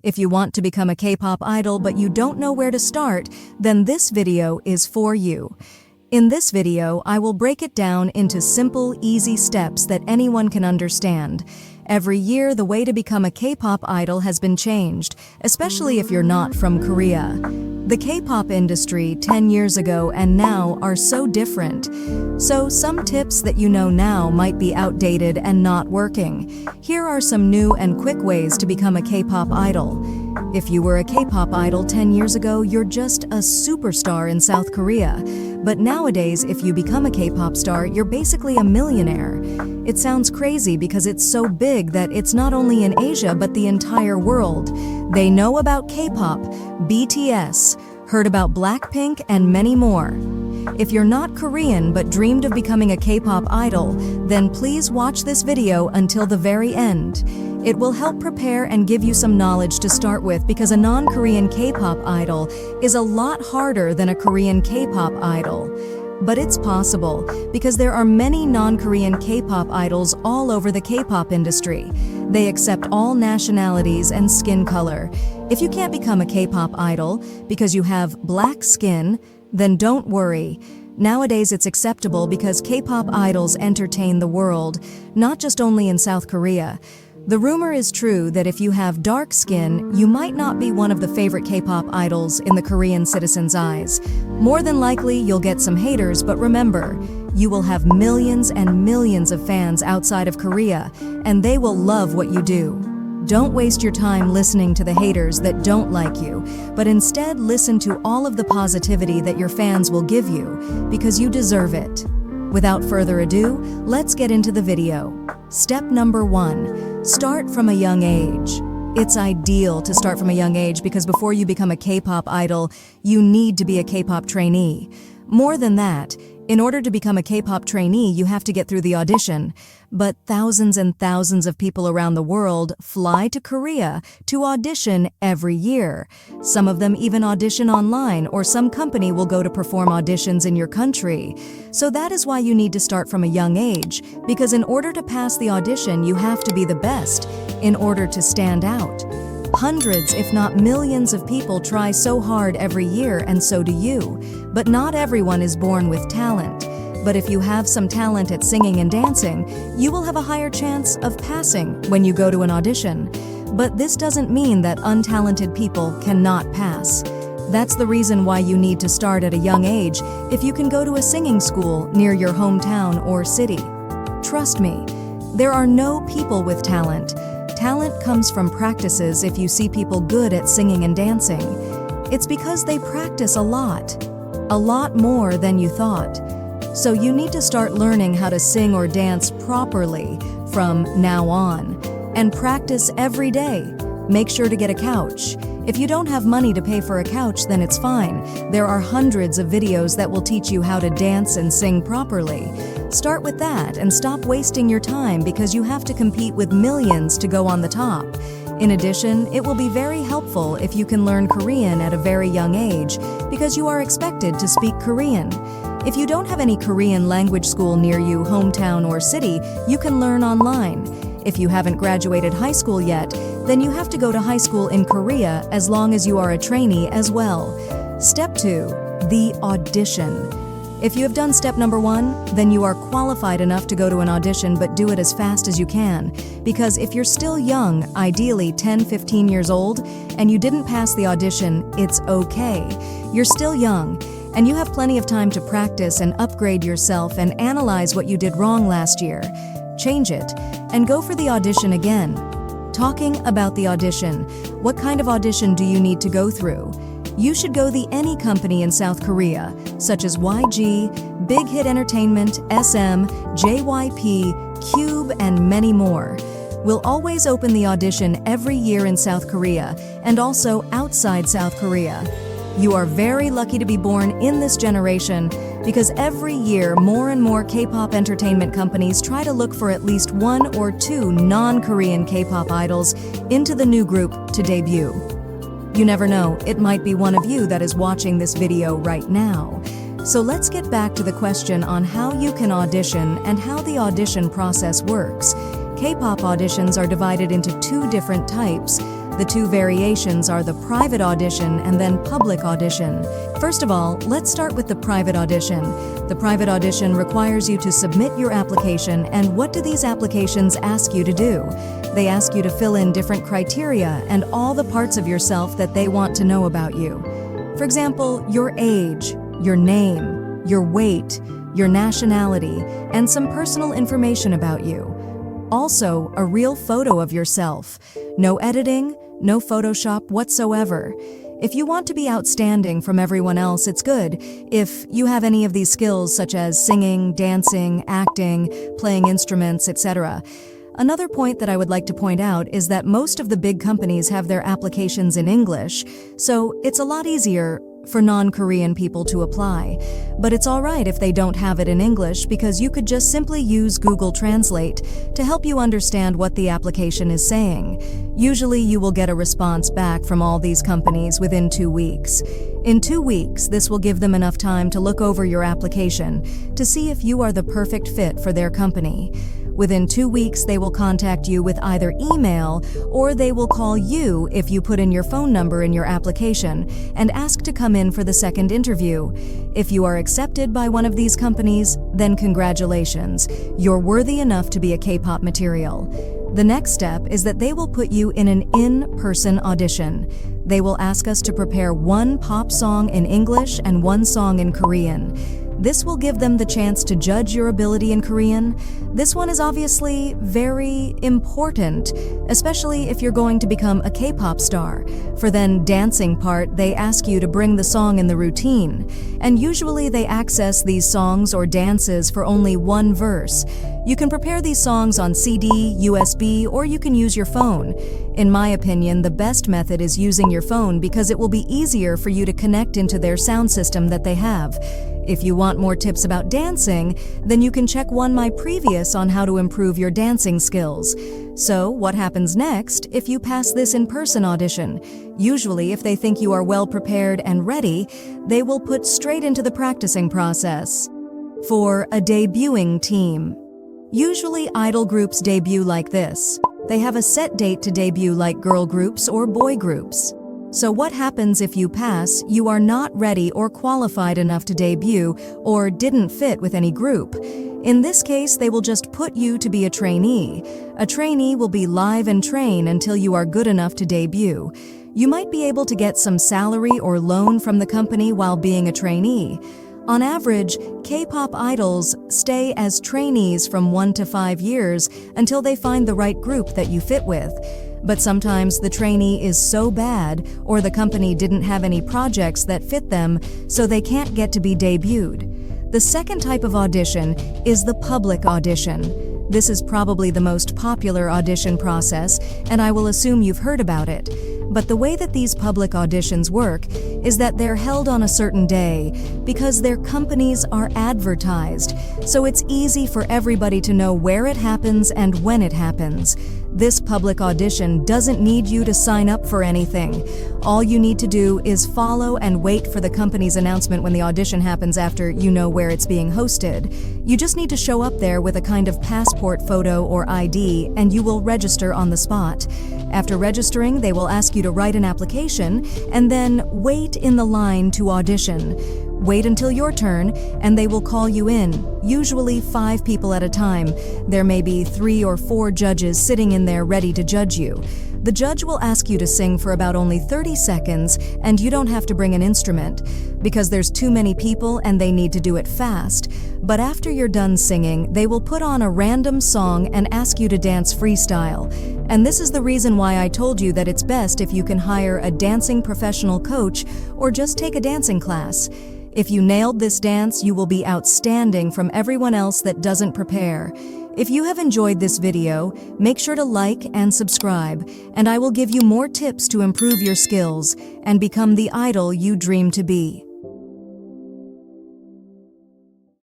If you want to become a K-pop idol but you don't know where to start, then this video is for you. In this video, I will break it down into simple, easy steps that anyone can understand. Every year, the way to become a K-pop idol has been changed, especially if you're not from Korea. The K-pop industry 10 years ago and now are so different. So some tips that you know now might be outdated and not working. Here are some new and quick ways to become a K-pop idol. If you were a K-pop idol 10 years ago, you're just a superstar in South Korea. But nowadays, if you become a K-pop star, you're basically a millionaire. It sounds crazy because it's so big that it's not only in Asia but the entire world. They know about K-pop, BTS, heard about Blackpink, and many more. If you're not Korean but dreamed of becoming a K-pop idol, then please watch this video until the very end. It will help prepare and give you some knowledge to start with because a non-Korean K-pop idol is a lot harder than a Korean K-pop idol. But it's possible because there are many non-Korean K-pop idols all over the K-pop industry. They accept all nationalities and skin color. If you can't become a K-pop idol because you have black skin, then don't worry. Nowadays it's acceptable because K-pop idols entertain the world, not just only in South Korea. The rumor is true that if you have dark skin, you might not be one of the favorite K-pop idols in the Korean citizens' eyes. More than likely, you'll get some haters, but remember, you will have millions and millions of fans outside of Korea, and they will love what you do. Don't waste your time listening to the haters that don't like you, but instead listen to all of the positivity that your fans will give you, because you deserve it. Without further ado, let's get into the video. Step number 1. Start from a young age. It's ideal to start from a young age because before you become a K-pop idol, you need to be a K-pop trainee. More than that, in order to become a K-pop trainee, you have to get through the audition. But thousands and thousands of people around the world fly to Korea to audition every year. Some of them even audition online, or some company will go to perform auditions in your country. So that is why you need to start from a young age, because in order to pass the audition, you have to be the best in order to stand out. Hundreds, if not millions of people try so hard every year, and so do you. But not everyone is born with talent. But if you have some talent at singing and dancing, you will have a higher chance of passing when you go to an audition. But this doesn't mean that untalented people cannot pass. That's the reason why you need to start at a young age if you can go to a singing school near your hometown or city. Trust me, there are no people with talent. Talent comes from practices. If you see people good at singing and dancing, it's because they practice a lot more than you thought. So you need to start learning how to sing or dance properly from now on, and practice every day. Make sure to get a couch. If you don't have money to pay for a couch, then it's fine. There are hundreds of videos that will teach you how to dance and sing properly. Start with that and stop wasting your time because you have to compete with millions to go on the top. In addition, it will be very helpful if you can learn Korean at a very young age because you are expected to speak Korean. If you don't have any Korean language school near you, hometown or city, you can learn online. If you haven't graduated high school yet, then you have to go to high school in Korea as long as you are a trainee as well. Step 2. The audition. If you have done step number 1, then you are qualified enough to go to an audition, but do it as fast as you can. Because if you're still young, ideally 10-15 years old, and you didn't pass the audition, it's okay. You're still young, and you have plenty of time to practice and upgrade yourself and analyze what you did wrong last year. Change it, and go for the audition again. Talking about the audition, what kind of audition do you need to go through? You should go the any company in South Korea, such as YG, Big Hit Entertainment, SM, JYP, Cube, and many more. We'll always open the audition every year in South Korea, and also outside South Korea. You are very lucky to be born in this generation because every year more and more K-pop entertainment companies try to look for at least 1 or 2 non-Korean K-pop idols into the new group to debut. You never know, it might be one of you that is watching this video right now. So let's get back to the question on how you can audition and how the audition process works. K-pop auditions are divided into 2 different types. The two variations are the private audition and then public audition. First of all, let's start with the private audition. The private audition requires you to submit your application, and what do these applications ask you to do? They ask you to fill in different criteria and all the parts of yourself that they want to know about you. For example, your age, your name, your weight, your nationality, and some personal information about you. Also, a real photo of yourself. No editing, no Photoshop whatsoever. If you want to be outstanding from everyone else, it's good. If you have any of these skills such as singing, dancing, acting, playing instruments, etc. Another point that I would like to point out is that most of the big companies have their applications in English, so it's a lot easier for non-Korean people to apply. But it's alright if they don't have it in English, because you could just simply use Google Translate to help you understand what the application is saying. Usually you will get a response back from all these companies within 2 weeks. In 2 weeks, this will give them enough time to look over your application to see if you are the perfect fit for their company. Within 2 weeks, they will contact you with either email or they will call you if you put in your phone number in your application and ask to come in for the second interview. If you are accepted by one of these companies, then congratulations. You're worthy enough to be a K-pop material. The next step is that they will put you in an in-person audition. They will ask us to prepare one pop song in English and one song in Korean. This will give them the chance to judge your ability in Korean. This one is obviously very important, especially if you're going to become a K-pop star. For the dancing part, they ask you to bring the song in the routine. And usually they access these songs or dances for only one verse. You can prepare these songs on CD, USB, or you can use your phone. In my opinion, the best method is using your phone because it will be easier for you to connect into their sound system that they have. If you want more tips about dancing, then you can check my previous on how to improve your dancing skills. So, what happens next if you pass this in-person audition? Usually, if they think you are well prepared and ready, they will put straight into the practicing process. For a debuting team. Usually, idol groups debut like this. They have a set date to debut like girl groups or boy groups. So what happens if you pass, you are not ready or qualified enough to debut, or didn't fit with any group? In this case, they will just put you to be a trainee. A trainee will be live and train until you are good enough to debut. You might be able to get some salary or loan from the company while being a trainee. On average, K-pop idols stay as trainees from 1 to 5 years until they find the right group that you fit with. But sometimes the trainee is so bad or the company didn't have any projects that fit them, so they can't get to be debuted. The second type of audition is the public audition. This is probably the most popular audition process, and I will assume you've heard about it. But the way that these public auditions work is that they're held on a certain day because their companies are advertised, so it's easy for everybody to know where it happens and when it happens. This public audition doesn't need you to sign up for anything. All you need to do is follow and wait for the company's announcement when the audition happens after you know where it's being hosted. You just need to show up there with a kind of passport photo or ID, and you will register on the spot. After registering, they will ask you to write an application and then wait in the line to audition. Wait until your turn, and they will call you in, usually 5 people at a time. There may be 3 or 4 judges sitting in there ready to judge you. The judge will ask you to sing for about only 30 seconds, and you don't have to bring an instrument, because there's too many people and they need to do it fast. But after you're done singing, they will put on a random song and ask you to dance freestyle. And this is the reason why I told you that it's best if you can hire a dancing professional coach or just take a dancing class. If you nailed this dance, you will be outstanding from everyone else that doesn't prepare. If you have enjoyed this video, make sure to like and subscribe, and I will give you more tips to improve your skills and become the idol you dream to be.